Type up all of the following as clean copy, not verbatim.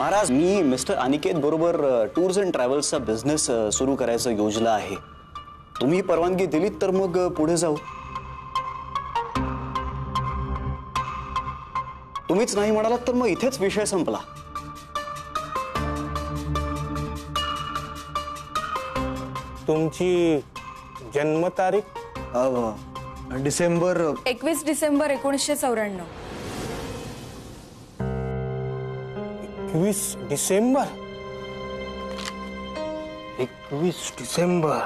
महाराज, मी mister Aniket बरोबर tours and ट्रॅव्हल्सचा business सुरू करायचं योजना आहे. तुम्ही परवानगी दिलीत तर मग पुढे जाऊ. तुम्हीच नाही म्हणालात तर मग इथेच विषय संपला. तुमची जन्मतारीख? डिसेंबर 21 डिसेंबर 1994. 21 डिसेंबर 21 डिसेंबर.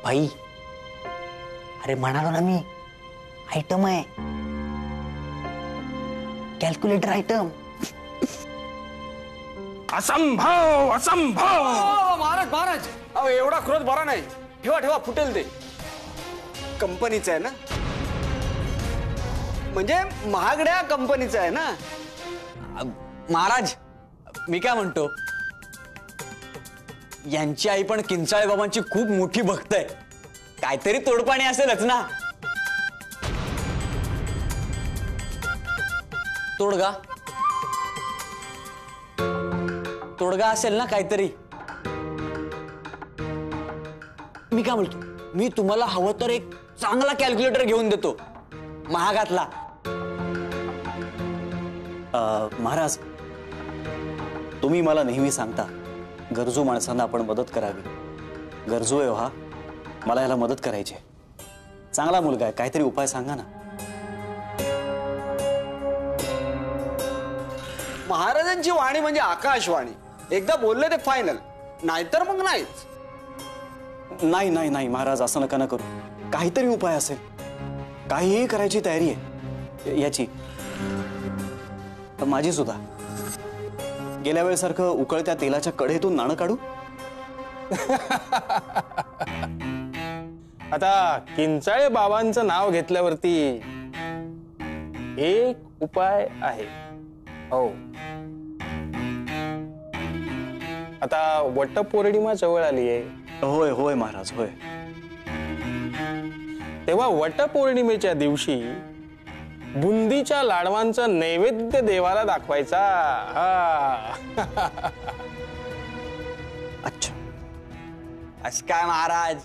भाई, अरे म्हणालो ना मी, आयटम आहे, कॅल्क्युलेटर आयटम. असंभव असंभव. महाराज महाराज, अहो एवढा क्रोध बरा नाही. ठेवा ठेवा, फुटेल ते. कंपनीचं आहे ना, म्हणजे महागड्या कंपनीचं आहे ना. महाराज, मी काय म्हणतो, यांची आई पण किंचाळे बाबांची खूप मोठी भक्त आहे. काहीतरी तोडपाणी असेलच ना. तोडगा असेल ना काहीतरी. मी काय म्हणतो, मी तुम्हाला हवं तर एक चांगला कॅल्क्युलेटर घेऊन देतो, महागातला. महाराज, तुम्ही मला नेहमी सांगता गरजू माणसांना आपण मदत करावी. गरजू आहे हा, मला याला मदत करायची. चांगला मुलगा आहे, काहीतरी उपाय सांगा ना. महाराजांची वाणी म्हणजे आकाशवाणी. एकदा बोलले ते फायनल, नाहीतर मग नाहीच. नाही नाही नाही महाराज, असं नका ना करू. काहीतरी उपाय असेल. काहीही करायची तयारी आहे याची. माझी सुद्धा. गेल्या वेळेसारखं उकळत्या तेलाच्या कढईतून नाणं काढू. आता किंचाळे बाबांचं नाव घेतल्यावरती एक उपाय आहे. हो, आता वटपौर्णिमा जवळ आली आहे. होय होय महाराज, होय. तेव्हा वटपौर्णिमेच्या दिवशी बुंदीच्या लाडवांचा नैवेद्य देवाला दाखवायचा. अच्छा, असं काय महाराज,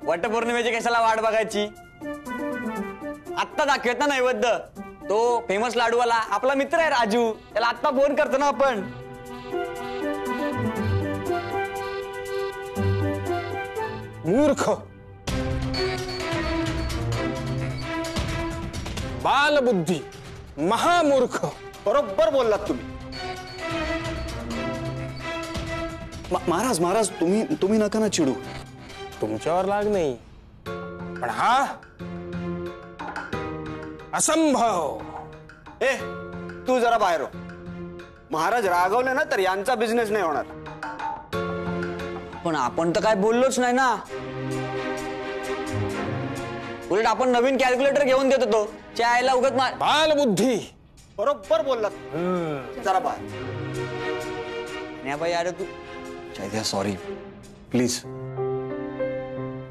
वटपौर्णिमेची कशाला वाट बघायची? आत्ता दाखवत ना नैवेद्य. तो फेमस लाडूवाला आपला मित्र आहे राजू, त्याला आत्ता फोन करतो ना आपण. मूर्ख, बालबुद्धी, महामूर्ख. बरोबर बोललात तुम्ही. महाराज महाराज, तुम्ही नका ना चिडू. तुमच्यावर लाग नाही, पण हा असंभव. ए, तू जरा बाहेर हो. महाराज रागवले ना तर यांचा बिझनेस नाही होणार. पण आपण तर काय बोललोच नाही ना. उलट आपण नवीन कॅल्क्युलेटर घेऊन देत होतो. चायला उगत मार. बालबुद्धी. बरोबर बोललात. जरा बाहेर. नाही बाई, अरे तू चैत्या, सॉरी प्लीज.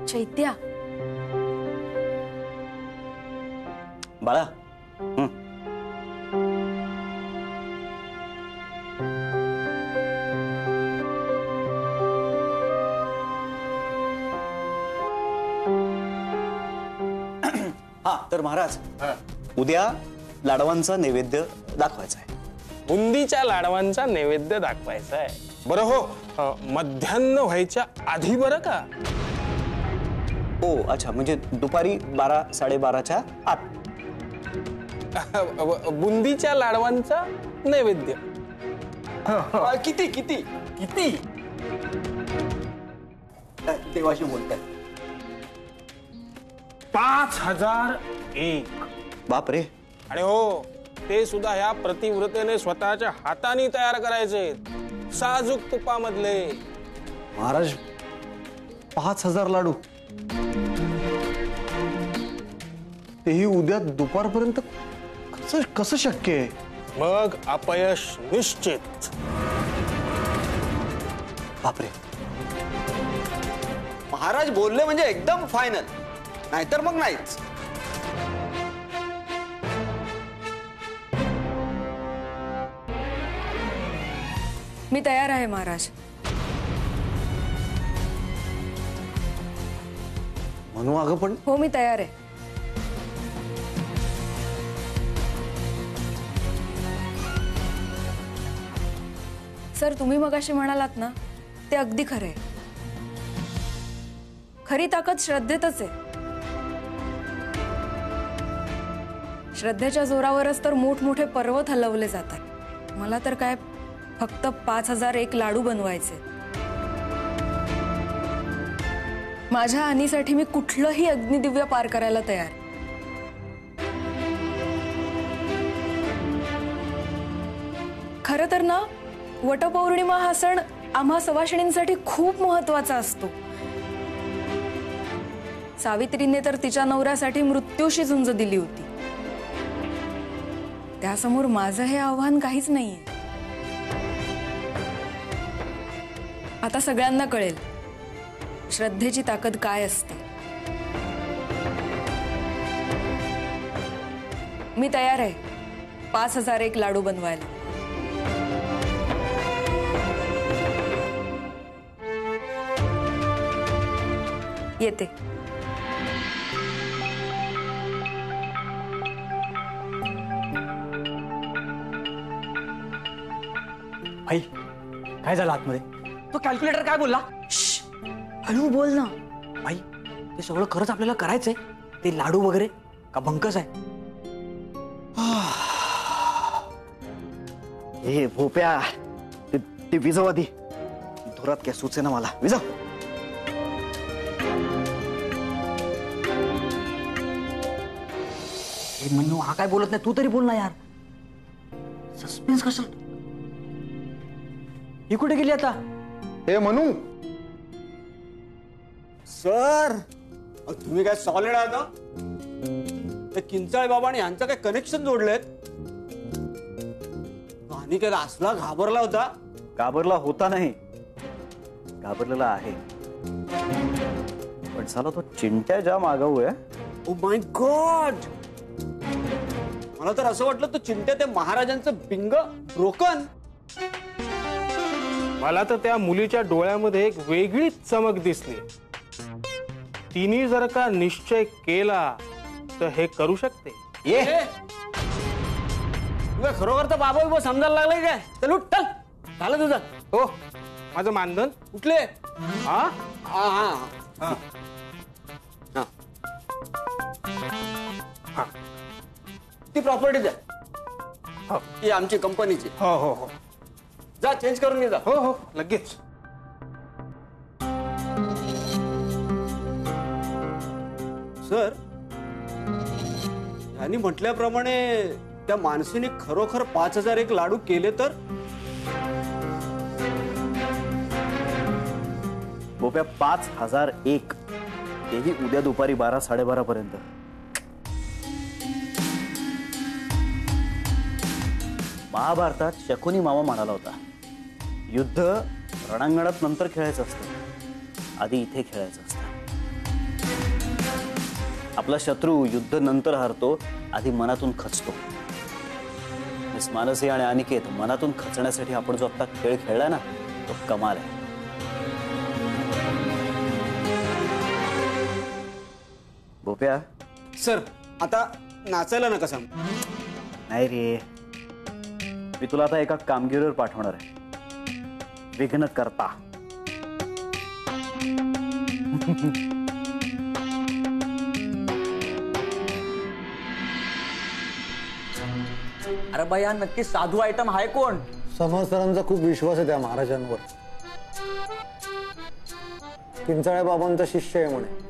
चैत्या, बाळा. हा तर महाराज, उद्या लाडवांचा नैवेद्य दाखवायचा आहे. बुंदीच्या लाडवांचा नैवेद्य दाखवायचा आहे. बरं हो, मध्यान्ह व्हायच्या आधी बरं का. ओ अच्छा, म्हणजे दुपारी 12-12:30च्या आत. बुंदीच्या लाडवांचा नैवेद्य. किती किती किती देवाशी बोलताय. 5001. बाप रे. आणि हो, ते सुद्धा ह्या प्रतिव्रतेने स्वतःच्या हाताने तयार करायचे, साजूक तुपामधले. महाराज, 5000 लाडू, तेही उद्या दुपारपर्यंत कसं शक्य आहे? मग अपयश निश्चित. बापरे. महाराज बोलले म्हणजे एकदम फायनल, नाहीतर मग नाहीच. मी तयार आहे महाराज. म्हणू अगं पण हो, मी तयार आहे. सर, तुम्ही मगाशी म्हणालात ना, ते अगदी खरंय. खरी ताकद श्रद्धेतच आहे. श्रद्धेच्या जोरावरच तर मोठमोठे पर्वत हलवले जातात. मला तर काय फक्त 5001 लाडू बनवायचे. माझ्या आनीसाठी मी कुठलंही अग्निदिव्य पार करायला तयार. खरं तर ना, वटपौर्णिमा हा सण आम्हा सवाशिणींसाठी खूप महत्वाचा असतो. सावित्रीने तर तिच्या नवऱ्यासाठी मृत्यूशी झुंज दिली होती. त्यासमोर माझं हे आव्हान काहीच नाहीये. आता सगळ्यांना कळेल श्रद्धेची ताकद काय असते. मी तयार आहे 5001 लाडू बनवायला. येते. भाई काय झालं आतमध्ये? तो कॅल्क्युलेटर काय बोलला? हळू बोल ना. भाई ते सगळं खरंच आपल्याला करायचंय? ते लाडू वगैरे का भंकस आहे? हे भोप्या, ते विजव आधी. धुरात काय सुचे ना मला. विजव. म्हणू हा काय बोलत नाही, तू तरी बोल ना यार. सस्पेन्स कशाला? ही कुठे गेली आता? हे म्हणू सर, तुम्ही काय सॉलिड आहात ना? ते किंचाळे बाबाने यांचं काय कनेक्शन जोडलेत? आणि काय असला घाबरला होता? घाबरला होता नाही, घाबरलेला आहे. पण साला तो चिंट्या जाम आगाऊ आहे. ओ माय गॉड, मला तर असं वाटलं तो चिंट्या ते महाराजांचं बिंग रोकन. मला तर त्या मुलीच्या डोळ्यामध्ये एक वेगळीच चमक दिसली. तिने जर का निश्चय केला तर हे करू शकते. ये तुला खरोखर तर बाबा बिबा समजायला लागलाय काय? चल उठ, चल. झालं तुझं? हो, माझं मानधन कुठले? हा हा हा हा हा. हा. ती प्रॉपर्टी द्या. हो ही आमची कंपनीची. हो हो हो जा चेंज करून घे जा. हो हो लगेच. सर, यांनी म्हटल्याप्रमाणे त्या माणसाने खरोखर 5001 लाडू केले तर? बोप्या 5001, तेही उद्या दुपारी 12-12:30 पर्यंत. महाभारतात शकुनी मामा म्हणाला होता, युद्ध रणांगणात नंतर खेळायचं असतं, आधी इथे खेळायचं असतं. आपला शत्रू युद्ध नंतर हारतो, आधी मनातून खचतो. मानसी आणि अनिकेत, मनातून खचण्यासाठी आपण जो आता खेळ खेळला ना, तो कमाल आहे. बोप्या, सर, आता नाचायला नका सांग. नाही रे, मी तुला आता एका कामगिरीवर पाठवणार आहे. विघ्न करता. अरे भैया, नक्की साधू आयटम आहे कोण? समर्थांचा खूप विश्वास आहे त्या महाराजांवर. किंचाळे बाबांचा शिष्य आहे म्हणे.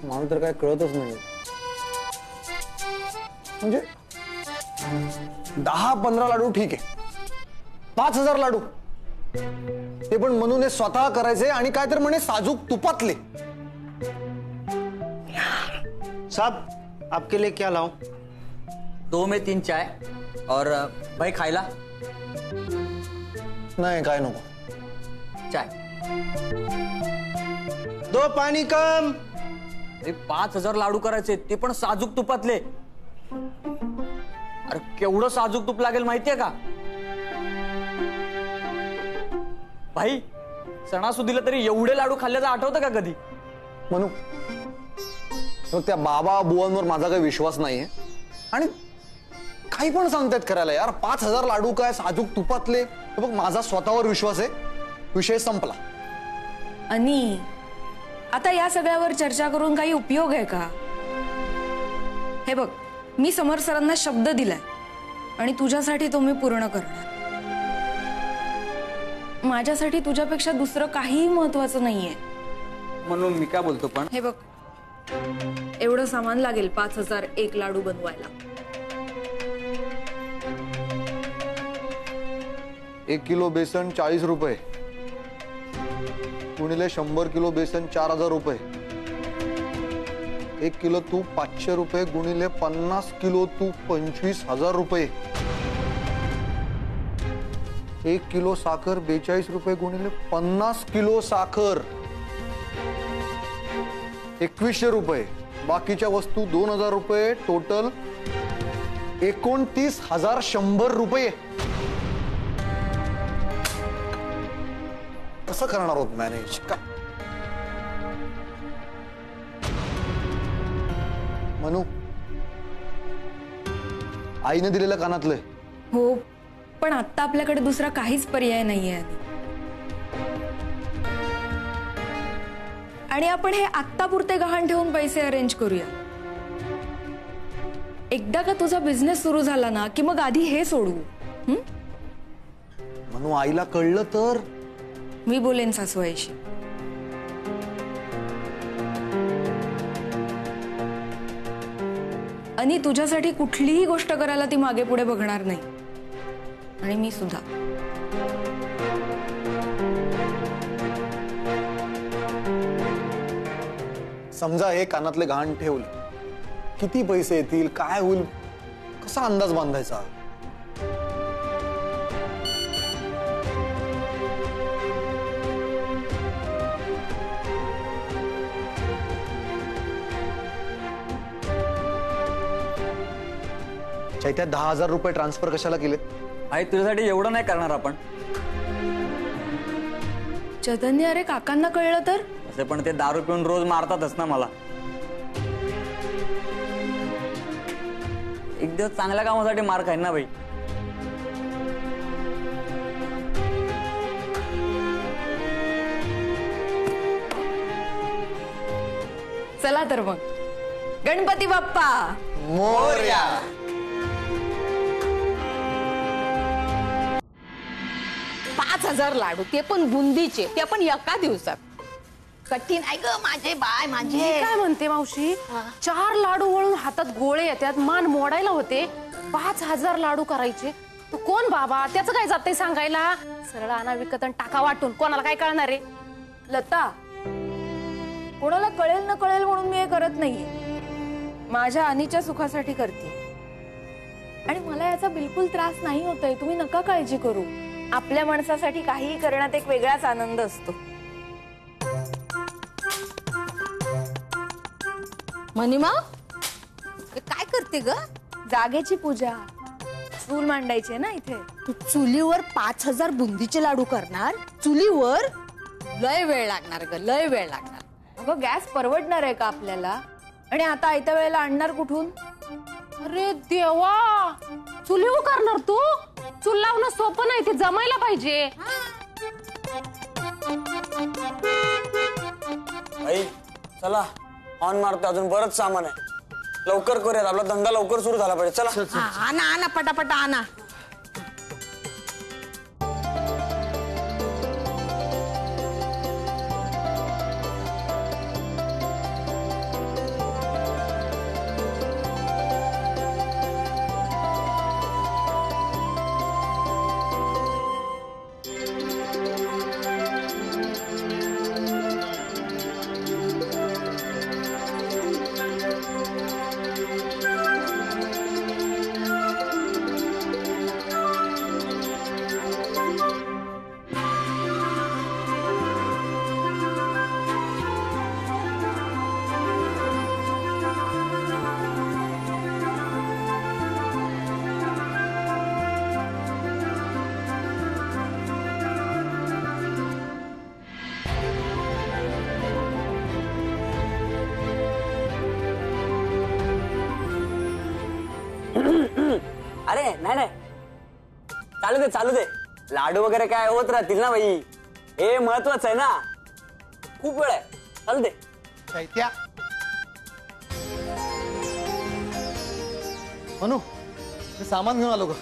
मला तर काय कळतच नाही. म्हणजे 10-15 लाडू ठीक आहे, 5000 लाडू ते पण मनूने स्वतः करायचे आणि काय तर म्हणे साजूक तुपातले. साहब, आपके लिए क्या लाऊं? 2 में 3 चाय और भाई खायला नाही, काय नको. चाय. 2 पानी कम. अरे 5000 लाडू करायचे, ते पण साजूक तुपातले. अरे केवढं साजूक तूप लागेल माहितीये का भाई? सणासुदीला तरी एवढे लाडू खाल्ल्याचं आठवतं का कधी? म्हणू मग त्या बाबा बुवांवर माझा काही विश्वास नाहीये आणि काही पण सांगतायत करायला यार. 5,000 लाडू काय साजूक तुपातले. हे बघ माझा स्वतःवर विश्वास आहे. विषय संपला. आणि आता या सगळ्यावर चर्चा करून काही उपयोग आहे का? हे बघ, मी समर सरांना शब्द दिलाय आणि तुझ्यासाठी तो मी पूर्ण करणार. माझ्यासाठी तुझ्यापेक्षा दुसरं काहीही महत्वाचं नाहीये. म्हणून मी काय बोलतो पण हे बघ, एवढं सामान लागेल 5,001 लाडू बनवायला. 1 किलो बेसन 40 रुपये गुणिले 100 किलो बेसन 4,000 रुपये. 1 किलो तूप 500 रुपये गुणिले 50 किलो तूप 25,000 रुपये. 1 किलो साखर 42 रुपये गुणिले 50 किलो साखर 2100 रुपये. बाकीच्या वस्तू 2,000 रुपये. टोटल 29,100 रुपये. कसं करणार आहोत मॅनेज का? मनू, आईने दिलेलं कानातलंय. हो, पण आता आपल्याकडे दुसरा काहीच पर्याय नाहीये. आणि आपण हे आत्तापुरते गहाण ठेवून पैसे अरेंज करूया. एकदा का तुझा बिझनेस सुरू झाला ना की मग आधी हे सोडू. मनू, आईला कळलं तर? मी बोलेन सासूबाईशी. आणि तुझ्यासाठी कुठलीही गोष्ट करायला ती मागे पुढे बघणार नाही. आणि मी सुद्धा. समजा हे कानातले गहाण ठेवले, किती पैसे येतील, काय होईल, कसा अंदाज बांधायचा? चैत्या 10,000 रुपये ट्रान्सफर कशाला केले? आई तुझ्यासाठी एवढं नाही करणार आपण. चैतन्य, अरे काकांना कळलं तर? असे पण ते दारू पिऊन रोज मारतातच ना मला. एक दिवस चांगल्या कामासाठी मार खाईन ना बाई. चला तर मग, गणपती बाप्पा मोरया. पाच 5,000 लाडू, ते पण बुंदीचे, ते पण एका दिवसात. कठीण आहे ग माझे बाय माझे. काय म्हणते मावशी, 4 लाडू वळून हातात गोळे येतात, मान मोडायला होते. 5,000 लाडू करायचे, तू कोण बाबा? त्याचं काय जातंय सांगायला? सरळ आणा विकत आणि टाका वाटून, कोणाला काय कळणार आहे? लता, कोणाला कळेल न कळेल म्हणून मी हे करत नाहीये. माझ्या अनिच्या सुखासाठी करते आणि मला याचा बिलकुल त्रास नाही होतोय. तुम्ही नका काळजी करू. आपल्या माणसासाठी काहीही करण्यात एक वेगळाच आनंद असतो. मनीमा, काय करते ग? जागेची पूजा, चूल मांडायची ना इथे. तू चुलीवर 5,000 बुंदीचे लाडू करणार? चुलीवर? लय वेळ लागणार ग, लय वेळ लागणार. अगं गॅस परवडणार आहे का आपल्याला? आणि आता आयत्या वेळेला आणणार कुठून? अरे देवा, चुलीवर करणार तू? चूल लावणं सोपं नाही, ते जमायला पाहिजे. आई चला, ऑन मारतो, अजून बरंच सामान आहे. लवकर करूयात, आपला धंदा लवकर सुरू झाला पाहिजे. चला आणा आणा पटापटा आणा. अरे नाही नाही, चालू दे. लाडू वगैरे काय होत राहतील ना बाई, हे महत्वाचं आहे ना. खूप वेळ आहे, चालू दे. चैत्या मनू, मी सामान घेऊन आलो ग.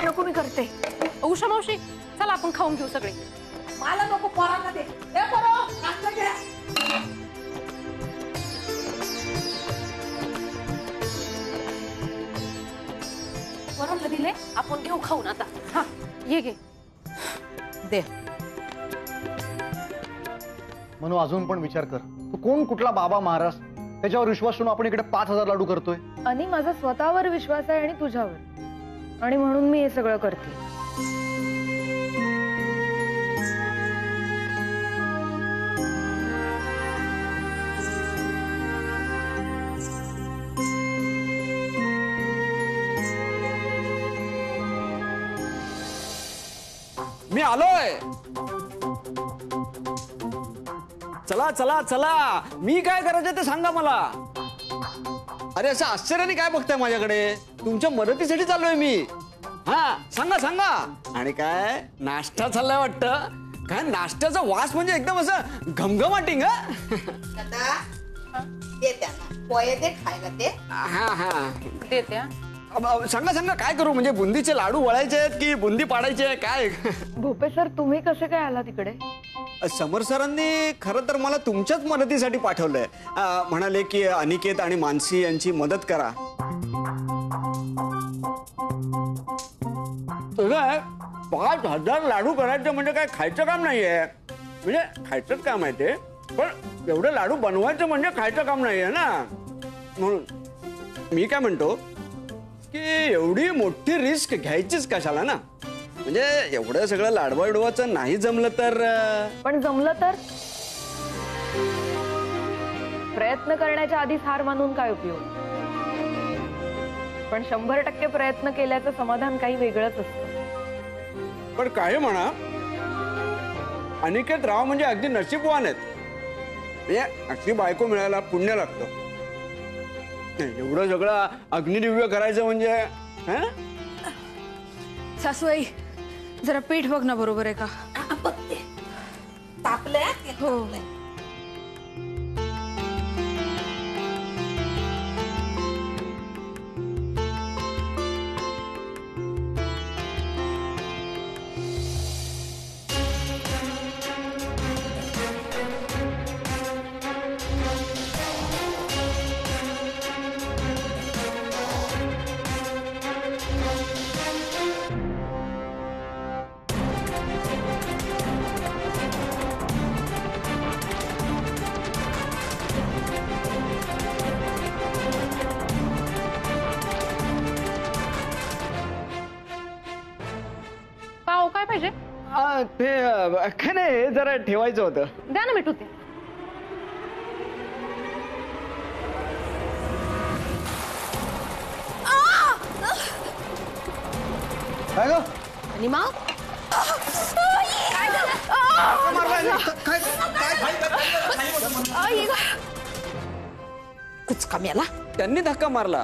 नको, मी करते. उषा मावशी, चला आपण खाऊन घेऊ सगळे. मला नको, पोरांना दे. ए पोरं, नाश्ता घ्या. वरून दिले, आपण घेऊ खाऊन आता. हा ये घे. दे. मनू, अजून पण विचार कर, तू कोण कुठला बाबा महाराज, त्याच्यावर विश्वास ठेवून आपण इकडे 5,000 लाडू करतोय. आणि माझा स्वतःवर विश्वास आहे आणि तुझ्यावर, आणि म्हणून मी हे सगळं करते. मी आलोय. चला चला चला, मी काय करायचं ते सांगा मला. अरे असं आश्चर्याने काय बघताय माझ्याकडे? तुमच्या मदतीसाठी चाललोय मी. हा सांगा सांगा. आणि काय नाश्ता चाललाय वाटतं? काय नाश्त्याचा वास म्हणजे एकदम असं घमघमाटिंग. दे त्यांना पोहे, दे खायला ते. हा हा देते. सांगा सांगा, काय करू? म्हणजे बुंदीचे लाडू वळायचे आहेत की बुंदी पाडायची आहे काय? भोपे सर, तुम्ही कसे काय आला तिकडे? समर सरांनी खरं तर मला तुमच्याच मदतीसाठी पाठवलंय. म्हणाले की अनिकेत आणि मानसी यांची मदत करा. काय 5,000 लाडू करायचं म्हणजे काय खायचं काम नाहीये. म्हणजे खायचंच काम आहे ते, पण एवढे लाडू बनवायचं म्हणजे खायचं काम नाहीये ना. म्हणून मी काय म्हणतो की एवढी मोठी रिस्क घ्यायचीच कशाला ना. म्हणजे एवढं सगळं लाडवाडवाचं नाही जमलं तर. पण जमलं तर प्रयत्न करण्याच्या आधीच हार मानून काय उपयोग? पण 100% प्रयत्न केल्याचं समाधान काही वेगळंच असतं. पण काय म्हणा, अनिकेत राव म्हणजे अगदी नशीबवान आहेत. म्हणजे अशी बायको मिळायला पुण्य लागतं. एवढं सगळं अग्निदिव्य करायचं म्हणजे. सासूबाई, जरा पीठ बघ ना, बरोबर आहे का? बघते. तापलंय. हो. काय पाहिजे? ते काय नाही, जरा ठेवायचं होतं. द्या ना मिठू ते. काय ग? आणि मग कुचका मेला. त्यांनी धक्का मारला.